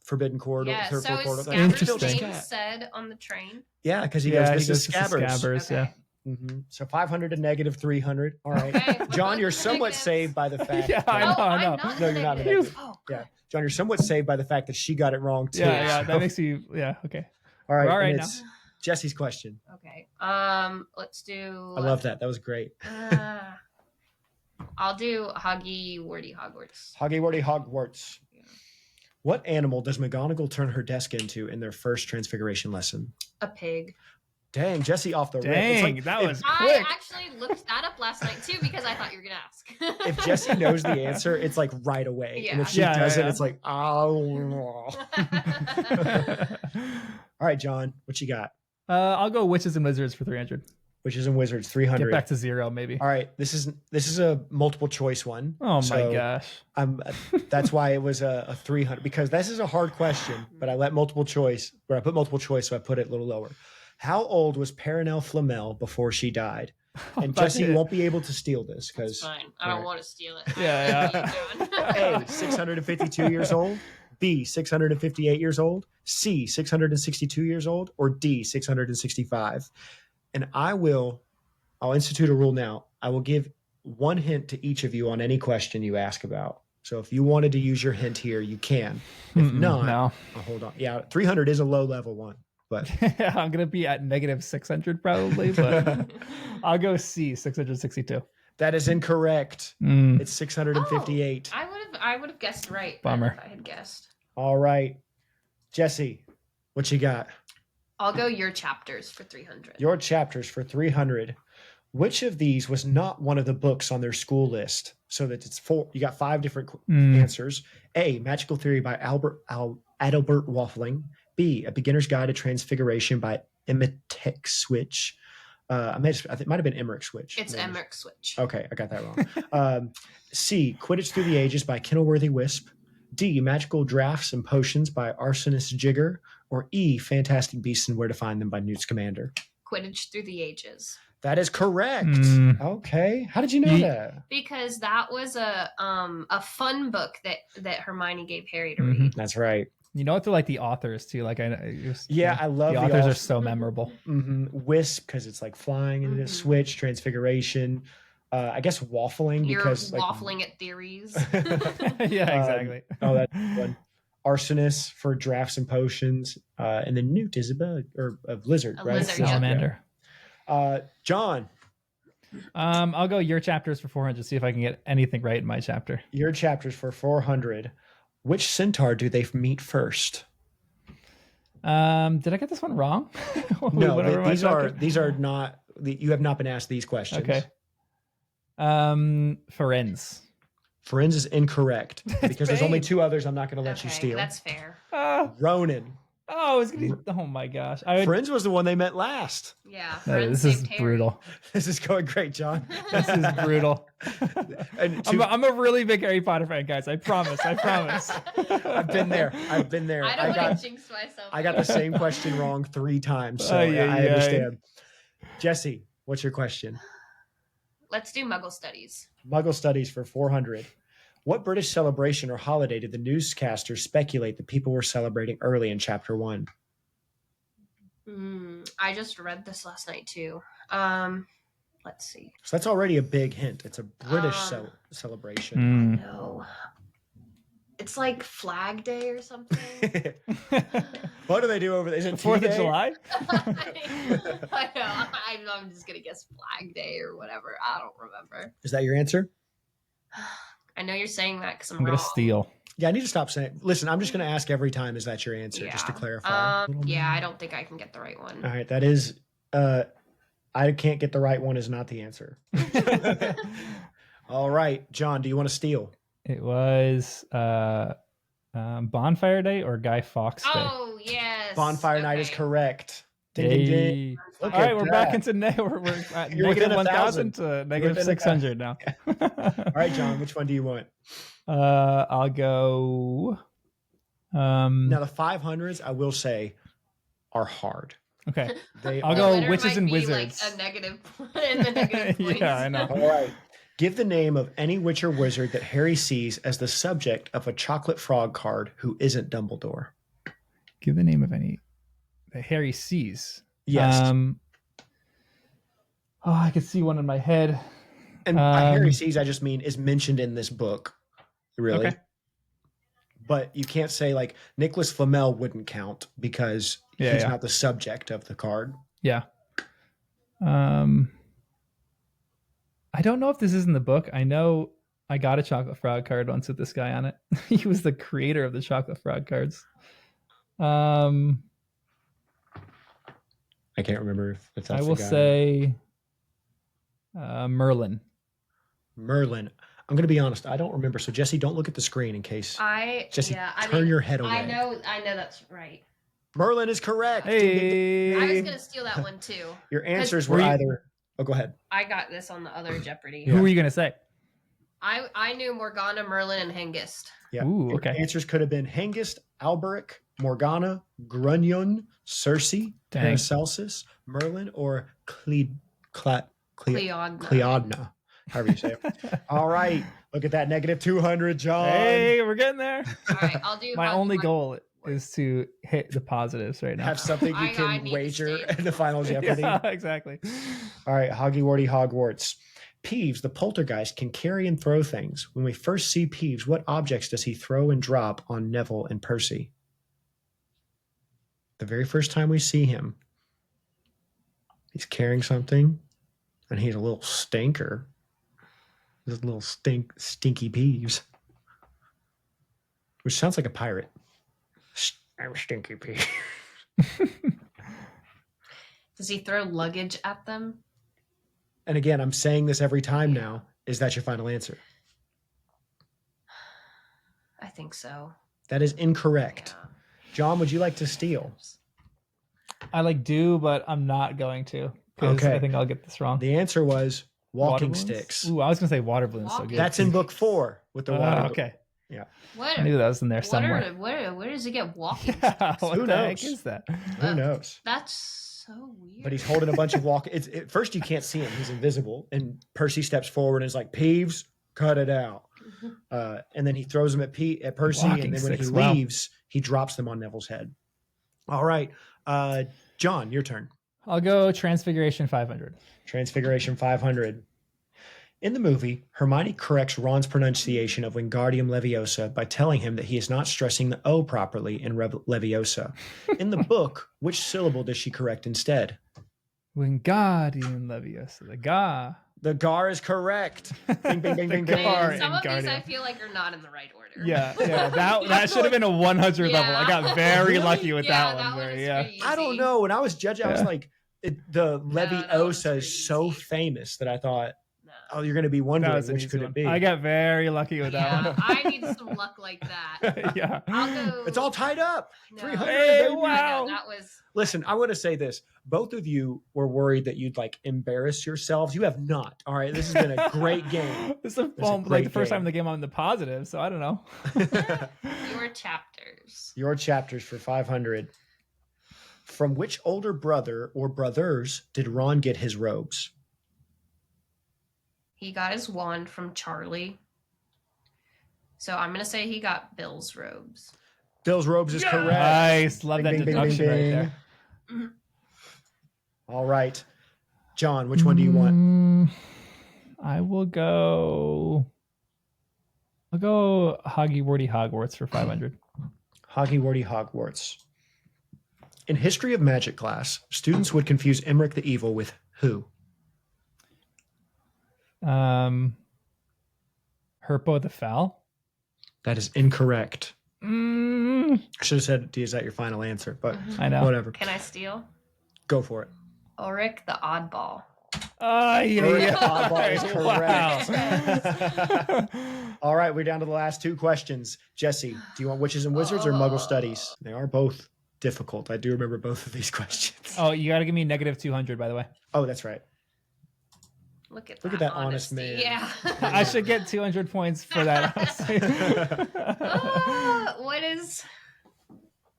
Forbidden Corridor? Yeah, third so floor is corridor? Scabbers' name said on the train? Yeah, because he goes, this is Scabbers. Scabbers, Okay. yeah. Mm-hmm. So 500 to negative 300. All right. Okay, John, you're both somewhat negatives. saved by the fact. Yeah, I know. I'm not No, you're not negative. negative. Oh, Yeah. John, you're somewhat saved by the fact that she got it wrong too. Yeah, so- that makes you, okay. All right. We're all right and it's Jesse's question. Okay. Let's do. I love that. That was great. I'll do Huggy Wordy Hogwarts. Hoggy Wordy Hogwarts. Yeah. What animal does McGonagall turn her desk into in their first transfiguration lesson? A pig. Dang, Jesse off the rip. Dang, It's that was I quick. actually looked that up last night too because I thought you were gonna ask. If Jesse knows the answer, it's like right away. And Yeah. if she Yeah, doesn't, yeah. it's like, oh. All right, John, what you got? I'll go Witches and Wizards for 300. Witches and Wizards, Get 300. back to 0, maybe. All right, this is a multiple choice one. Oh So my gosh. that's why it was a 300, because this is a hard question, but I put multiple choice, so I put it a little lower. How old was Perenelle Flamel before she died? And Jesse won't be able to steal this because Fine. I don't want to steal it. Yeah. A, 652 years old, B, 658 years old, C, 662 years old, or D, 665. And I'll institute a rule now. I will give one hint to each of you on any question you ask about. So if you wanted to use your hint here, you can. If not, no. hold on. Yeah, 300 is a low level one, but I'm going to be at negative 600 probably, but I'll go C, 662. that is incorrect. Mm. It's 658. I would have guessed right. Bummer. If I had guessed. All right. Jesse, what you got? I'll go your chapters for 300. Your chapters for 300. Which of these was not one of the books on their school list? So that it's 4. You got 5 different answers. A, Magical Theory by Adalbert Waffling. B, A Beginner's Guide to Transfiguration by Emmerich Switch. I think it might have been Emmerich Switch. It's Emmerich Switch. Okay, I got that wrong. C, Quidditch Through the Ages by Kenilworthy Wisp. D, Magical Drafts and Potions by Arsonist Jigger. Or E, Fantastic Beasts and Where to Find Them by Newt Scamander. Quidditch Through the Ages. That is correct. Okay. How did you know that? Because that was a fun book that Hermione gave Harry to read. That's right. You know what? They're like the authors too. Like I love the authors are so memorable. Wisp because it's like flying into Switch, Transfiguration. I guess waffling because you're waffling at theories. Yeah, exactly. That's one. Arsonist for drafts and potions, and then Newt is a bug or a lizard, right? Lizard, Salamander. John. I'll go your chapters for 400. See if I can get anything right in my chapter. Your chapters for 400. Which centaur do they meet first? Did I get this one wrong? No, these are not. You have not been asked these questions. Okay. Firenze. Firenze is incorrect because there's only 2 others. I'm not going to let you steal. That's fair. Ronan. Oh, it's gonna be, oh my gosh! Firenze was the one they met last. Yeah, this is brutal. This is going great, John. This is brutal. I'm a really big Harry Potter fan, guys. I promise. I've been there. I don't want to jinx myself. I got the same question wrong 3 times, so I understand. Jessie, what's your question? Let's do Muggle Studies. Muggle Studies for 400. What British celebration or holiday did the newscasters speculate that people were celebrating early in Chapter 1? I just read this last night too. Let's see. So that's already a big hint. It's a British celebration. I know. It's like Flag Day or something. What do they do over there? Is it 4th of July? I know. I'm just going to guess Flag Day or whatever. I don't remember. Is that your answer? I know you're saying that because I'm going to steal. Yeah, I need to stop saying. Listen, I'm just going to ask every time. Is that your answer? Just to clarify. Yeah, I don't think I can get the right one. All right, that is. I can't get the right one is not the answer. All right, John, do you want to steal? It was Bonfire Day or Guy Fawkes Day. Oh yes, Bonfire Night is correct. Ding, ding, ding. All right, we're back into we're at negative 1,000 to negative 600 now. All right, John, which one do you want? I'll go. Now the 500s, I will say, are hard. Okay, I'll go Witches and Wizards. Like a negative in the negative points. Yeah, I know. All right. Give the name of any witch or wizard that Harry sees as the subject of a chocolate frog card who isn't Dumbledore. Give the name of any that Harry sees. Yes. I could see one in my head. And by Harry sees, I just mean is mentioned in this book. Really. Okay. But you can't say like Nicholas Flamel wouldn't count because he's not the subject of the card. Yeah. I don't know if this is in the book. I know I got a chocolate frog card once with this guy on it. He was the creator of the chocolate frog cards. I can't remember if that's I will say Merlin. Merlin. I'm going to be honest. I don't remember. So Jessie, don't look at the screen in case. Jessie, turn your head away. I know that's right. Merlin is correct. Hey. I was going to steal that one too. Your answers were either. Oh, go ahead. I got this on the other Jeopardy. Who were you going to say? I knew Morgana, Merlin, and Hengist. Yeah. Ooh, okay. Your answers could have been Hengist, Alberic, Morgana, Grunion, Cersei, Paracelsus, Merlin, or Cleodna. However you say it. All right. Look at that. Negative 200, John. Hey, we're getting there. All right. I'll do my only goal is to hit the positives right now. Have something you can wager in the final Jeopardy. Yeah, exactly. All right. Hogwarts. Peeves, the poltergeist, can carry and throw things. When we first see Peeves, what objects does he throw and drop on Neville and Percy? The very first time we see him, he's carrying something, and he's a little stinker. He's a little stinky Peeves. Which sounds like a pirate. I'm Stinky Peeves. Does he throw luggage at them? And again, I'm saying this every time now. Is that your final answer? I think so. That is incorrect. Yeah. John, would you like to steal? I do, but I'm not going to. Okay. I think I'll get this wrong. The answer was walking sticks. Ooh, I was going to say water balloons. So good. That's in book 4 with the water. Okay. Yeah. I knew that was in there somewhere. Where does he get walking Yeah, sticks? what the heck is that? Who knows? That's so weird. But he's holding a bunch of at first you can't see him. He's invisible. And Percy steps forward and is like, Peeves, cut it out. And then he throws them at Percy. And then when he leaves, he drops them on Neville's head. All right. John, your turn. I'll go Transfiguration 500. Transfiguration 500. In the movie, Hermione corrects Ron's pronunciation of Wingardium Leviosa by telling him that he is not stressing the O properly in Leviosa. In the book, which syllable does she correct instead? Wingardium Leviosa. The Ga. The Gar is correct. Bing, bing, bing, bing, bing. Some of these I feel like are not in the right order. Yeah. That should have been a 100 level. I got very lucky with that one. I don't know. When I was judging, I was like, the Leviosa is so famous that I thought, oh, you're going to be wondering which could it be. I got very lucky with that one. I need some luck like that. Yeah. I'll go. It's all tied up. No. 300. Hey, wow. That was. Listen, I want to say this. Both of you were worried that you'd embarrass yourselves. You have not. All right. This has been a great game. This is the first time in the game I'm in the positive, so I don't know. Your chapters. Your chapters for 500. From which older brother or brothers did Ron get his robes? He got his wand from Charlie. So I'm going to say he got Bill's robes. Bill's robes is correct. Nice. Love that deduction right there. All right. John, which one do you want? I will go... I'll go Hoggy Wordy Hogwarts for 500. Hoggy Wordy Hogwarts. In History of Magic class, students would confuse Emmerich the Evil with who? Herpo the Foul. That is incorrect. I should have said, is that your final answer? But I know. Whatever. Can I steal? Go for it. Ulrich the Oddball. Ulrich the Oddball is correct. Wow. All right, we're down to the last two questions. Jesse, do you want Witches and Wizards or Muggle Studies? They are both difficult. I do remember both of these questions. Oh, you got to give me negative 200, by the way. Oh, that's right. Look at that honest man. Yeah. I should get 200 points for that.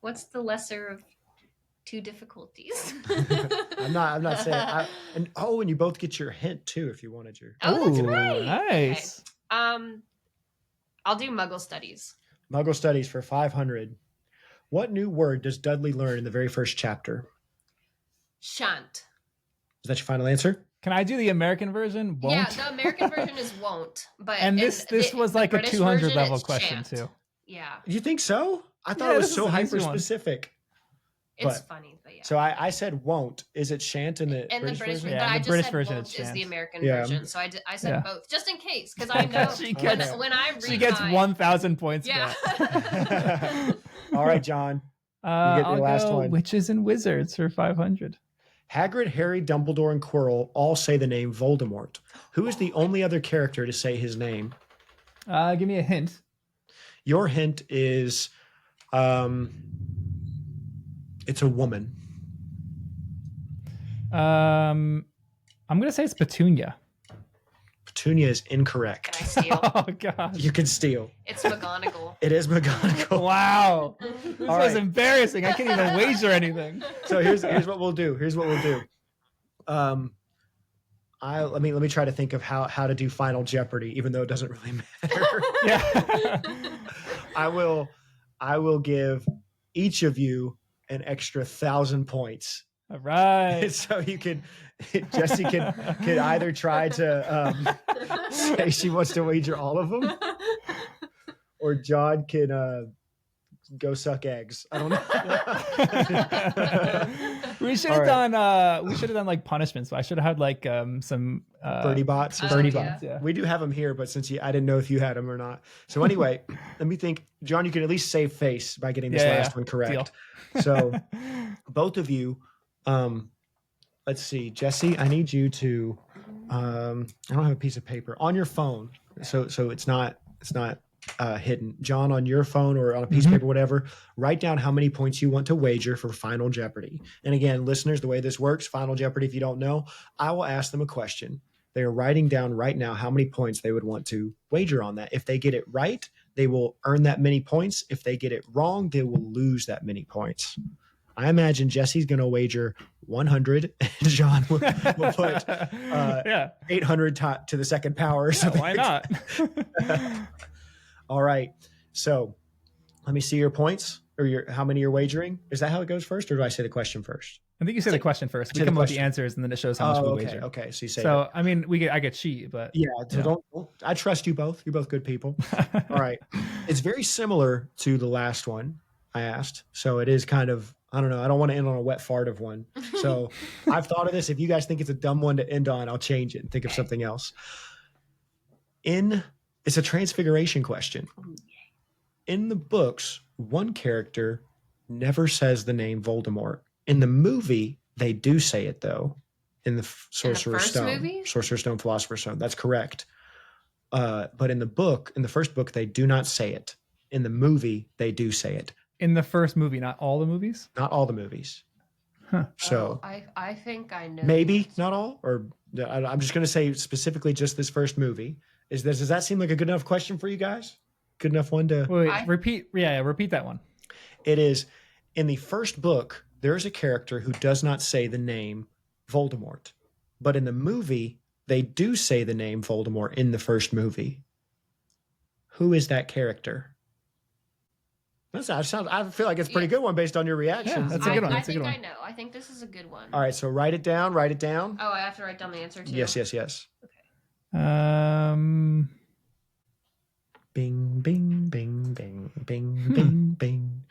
What's the lesser of two difficulties? I'm not saying. And you both get your hint too if you wanted your. Oh, that's right. Nice. Okay. I'll do Muggle Studies. Muggle Studies for 500. What new word does Dudley learn in the very first chapter? Shan't. Is that your final answer? Can I do the American version? Won't? Yeah, the American version is won't. But this was like a 200 level question too. Yeah. You think so? I thought it was so hyper specific. It's funny, but yeah. So I said won't. Is it shan't in the British version? Yeah, but I the just British said version won't is the American version. So I said both, just in case, because I know when I read she gets 1,000 points. Yeah. All right, John. You get the last one. Witches and Wizards for 500. Hagrid, Harry, Dumbledore, and Quirrell all say the name Voldemort. Who is the only other character to say his name? Give me a hint. Your hint is, it's a woman. I'm gonna say it's Petunia. Petunia is incorrect. Can I steal? Oh gosh. You can steal. It's McGonagall. It is McGonagall. Wow. This was embarrassing. I can't even wager anything. So here's what we'll do. Let me try to think of how to do Final Jeopardy, even though it doesn't really matter. Yeah. I will give each of you an extra 1,000 points. All right. So Jessie can either try to say she wants to wager all of them, or John can go suck eggs. I don't know. We should have done like punishments. I should have had like some birdie bots. Yeah. We do have them here, but since I didn't know if you had them or not. So anyway, let me think. John, you can at least save face by getting this last one correct. Deal. So both of you, let's see, Jessie, I need you to I don't have a piece of paper on your phone, so it's not hidden. John, on your phone or on a piece of paper, whatever, write down how many points you want to wager for Final Jeopardy. And again, listeners, the way this works, Final Jeopardy, if you don't know, I will ask them a question. They are writing down right now how many points they would want to wager on that. If they get it right, they will earn that many points. If they get it wrong, they will lose that many points. I imagine Jesse's going to wager 100 and John will put 800 to the second power or something. Why not? All right. So let me see your points or how many you're wagering. Is that how it goes first, or do I say the question first? I think you say the question first. We come up with the answers, and then it shows how much we wager. Okay. So you say. So I mean, I get cheat, but yeah. So I trust you both. You're both good people. All right. It's very similar to the last one I asked. So it is kind of, I don't know. I don't want to end on a wet fart of one. So I've thought of this. If you guys think it's a dumb one to end on, I'll change it and think of something else. It's a transfiguration question. In the books, one character never says the name Voldemort. In the movie, they do say it, though, in the Sorcerer's Stone. Sorcerer's Stone, Philosopher's Stone. That's correct. But in the first book, they do not say it. In the movie, they do say it. In the first movie, not all the movies? Not all the movies. Huh. So I think I know. Maybe not all, or I'm just going to say specifically just this first movie. Does that seem like a good enough question for you guys? Good enough one to repeat? Yeah, repeat that one. It is in the first book. There is a character who does not say the name Voldemort, but in the movie they do say the name Voldemort in the first movie. Who is that character? I feel like it's a pretty good one based on your reactions. Yeah, that's a good one. I think I know. I think this is a good one. All right, so write it down. Oh, I have to write down the answer too? Yes. Okay. Bing, bing, bing, bing, bing, bing, bing,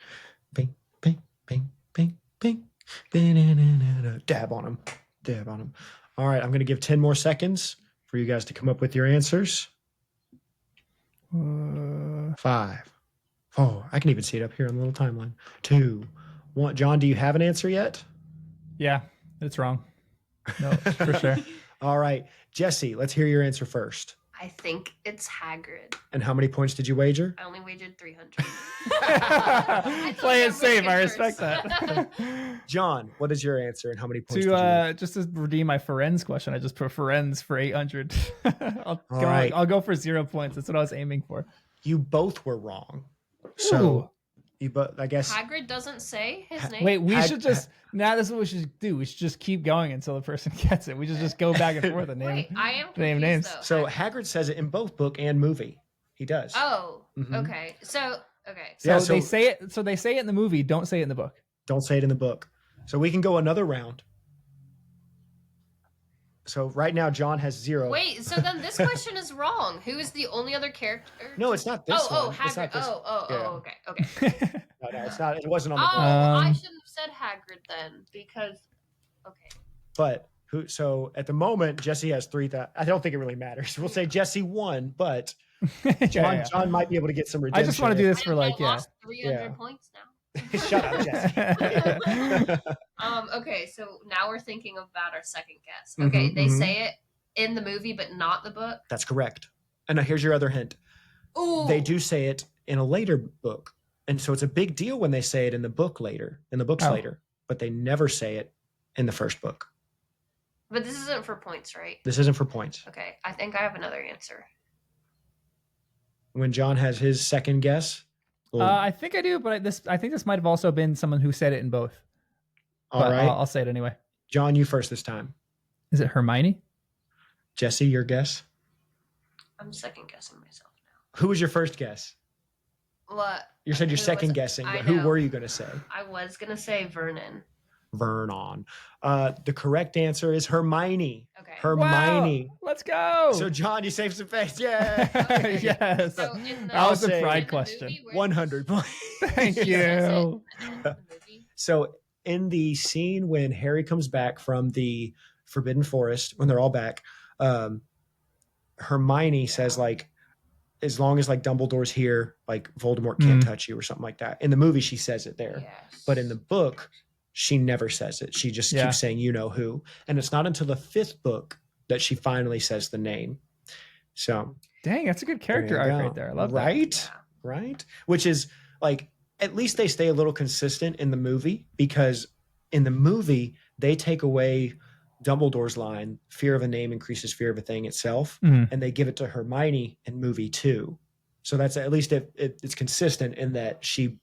bing, bing, bing, bing, bing. Dab on him. All right, I'm going to give 10 more seconds for you guys to come up with your answers. 5, 4. I can even see it up here on the little timeline. 2, 1. John, do you have an answer yet? Yeah, it's wrong. No, for sure. All right, Jessie, let's hear your answer first. I think it's Hagrid. And how many points did you wager? I only wagered 300. Play it safe. I respect that. John, what is your answer and how many points did you wager? Just to redeem my Ferenz question, I just put Ferenz for 800. I'll go for 0 points. That's what I was aiming for. You both were wrong. So I guess Hagrid doesn't say his name. Wait, should just this is what we should do. We should just keep going until the person gets it. We just go back and forth and name names. Though. So Hagrid says it in both book and movie. He does. Oh, okay. So they say it. So they say it in the movie. Don't say it in the book. Don't say it in the book. So we can go another round. So right now, John has 0. Wait, so then this question is wrong. Who is the only other character? No, it's not this one. Oh, Hagrid. Okay. No, it's not. It wasn't on the book. I shouldn't have said Hagrid then because, okay. But who? So at the moment, Jessie has 3,000. I don't think it really matters. We'll say Jessie won, but John might be able to get some redemption. I just want to do this for lost 300 points now. Shut up, Jessie. Okay, so now we're thinking about our second guess. Okay, they say it in the movie, but not the book. That's correct. And now here's your other hint. Ooh. They do say it in a later book, and so it's a big deal when they say it in the books later, but they never say it in the first book. But this isn't for points, right? This isn't for points. Okay, I think I have another answer. When John has his second guess. I think I do, but I think this might have also been someone who said it in both. All right. I'll say it anyway. John, you first this time. Is it Hermione? Jessie, your guess? I'm second guessing myself now. Who was your first guess? What? You said you're second guessing, but who were you going to say? I was going to say Vernon. Vernon. The correct answer is Hermione. Okay. Hermione. Wow, let's go. So John, you saved some face. Yeah. Okay. Yes. So that was a pride question. 100 points. Thank you. So in the scene when Harry comes back from the Forbidden Forest, when they're all back, Hermione says like, as long as like Dumbledore's here, like Voldemort can't touch you or something like that. In the movie, she says it there, but in the book, she never says it. She just keeps saying, you know who. And it's not until the 5th book that she finally says the name. So dang, that's a good character arc right there. I love that. Right. Which is like, at least they stay a little consistent in the movie, because in the movie they take away Dumbledore's line, fear of a name increases fear of a thing itself, and they give it to Hermione in movie 2. So that's, at least it's consistent in that she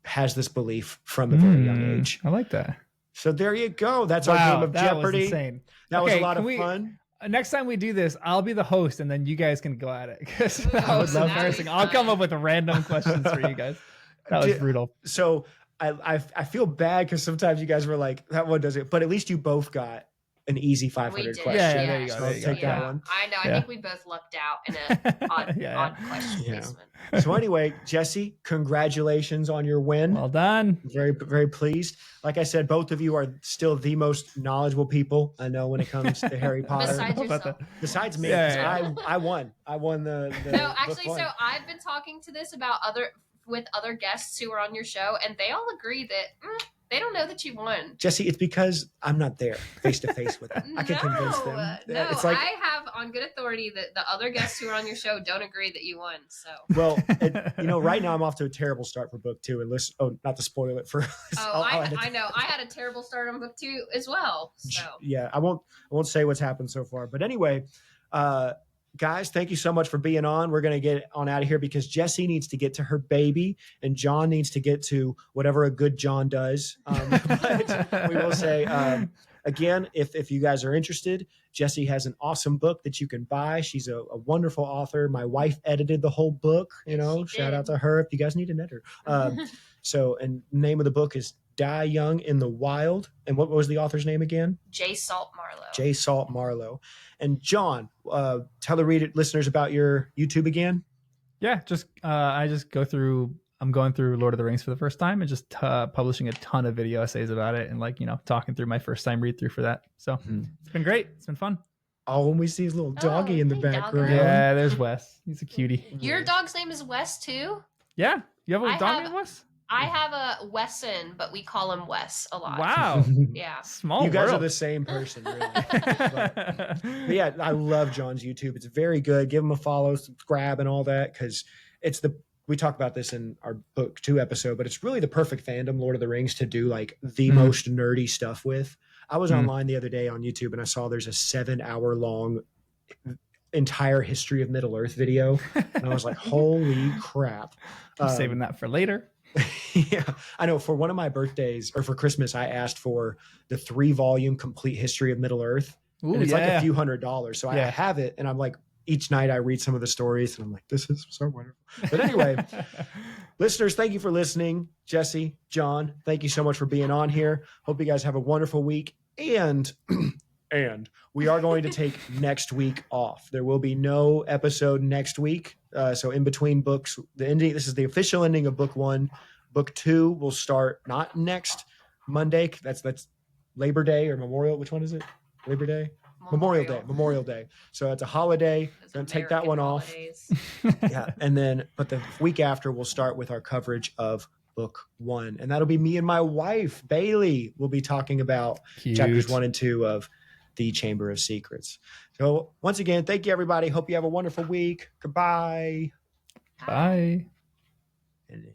has this belief from a very young age. I like that. So there you go. That's our game of Jeopardy. Was insane. That was a lot of fun. Next time we do this, I'll be the host, and then you guys can go at it, because that was embarrassing. I'll come up with random questions for you guys. That was brutal. So I feel bad, because sometimes you guys were like, that one doesn't, but at least you both got an easy 500 question. Yeah, there you go. So I'll take that one. I know. I think we both lucked out in an odd question placement. So anyway, Jessie, congratulations on your win. Well done. Very, very pleased. Like I said, both of you are still the most knowledgeable people I know when it comes to Harry Potter. Besides yourself. Besides me, I won. I won the No, actually, so I've been talking to this about with other guests who were on your show, and they all agree that they don't know that you won. Jessie, it's because I'm not there face to face with them. I can convince them. No, it's like, I have on good authority that the other guests who are on your show don't agree that you won. So well, right now I'm off to a terrible start for book 2. And listen, not to spoil it for. I know I had a terrible start on book 2 as well. So yeah, I won't say what's happened so far, but anyway. Guys, thank you so much for being on. We're going to get on out of here, because Jessie needs to get to her baby, and John needs to get to whatever a good John does. But we will say, again, if you guys are interested, Jessie has an awesome book that you can buy. She's a wonderful author. My wife edited the whole book. Shout out to her if you guys need an editor. So, and the name of the book is Die Young in the Wild. And what was the author's name again? J. Salt Marlowe. J. Salt Marlowe. And John, tell the listeners about your YouTube again. Yeah, I'm going through Lord of the Rings for the first time, and just publishing a ton of video essays about it, and talking through my first time read through for that. So It's been great. It's been fun. Oh, and we see his little doggy in the background. Yeah, there's Wes. He's a cutie. Your dog's name is Wes too? Yeah. You have a dog named Wes? I have a Wesson, but we call him Wes a lot. Wow. Yeah. Small You guys world. are the same person, really. but yeah, I love John's YouTube. It's very good. Give him a follow, subscribe, and all that, because we talk about this in our book 2 episode, but it's really the perfect fandom, Lord of the Rings, to do like the most nerdy stuff with. I was online the other day on YouTube, and I saw there's a 7-hour long entire history of Middle Earth video. And I was like, holy crap. I'm saving that for later. Yeah, I know. For one of my birthdays, or for Christmas, I asked for the 3-volume complete history of Middle Earth. Ooh, and it's like a few $100s. So I have it, and I'm like, each night I read some of the stories, and I'm like, this is so wonderful. But anyway, listeners, thank you for listening. Jessie, John, thank you so much for being on here. Hope you guys have a wonderful week. And we are going to take next week off. There will be no episode next week. So in between books, this is the official ending of book 1. Book 2 will start not next Monday. That's Labor Day or Memorial. Which one is it? Labor Day? Memorial Day. So it's a holiday. Don't take that one off. Yeah. And then, but the week after, we'll start with our coverage of book 1. And that'll be me and my wife, Bailey. We'll be talking about chapters 1 and 2 of The Chamber of Secrets. So once again, thank you, everybody. Hope you have a wonderful week. Goodbye. Bye. And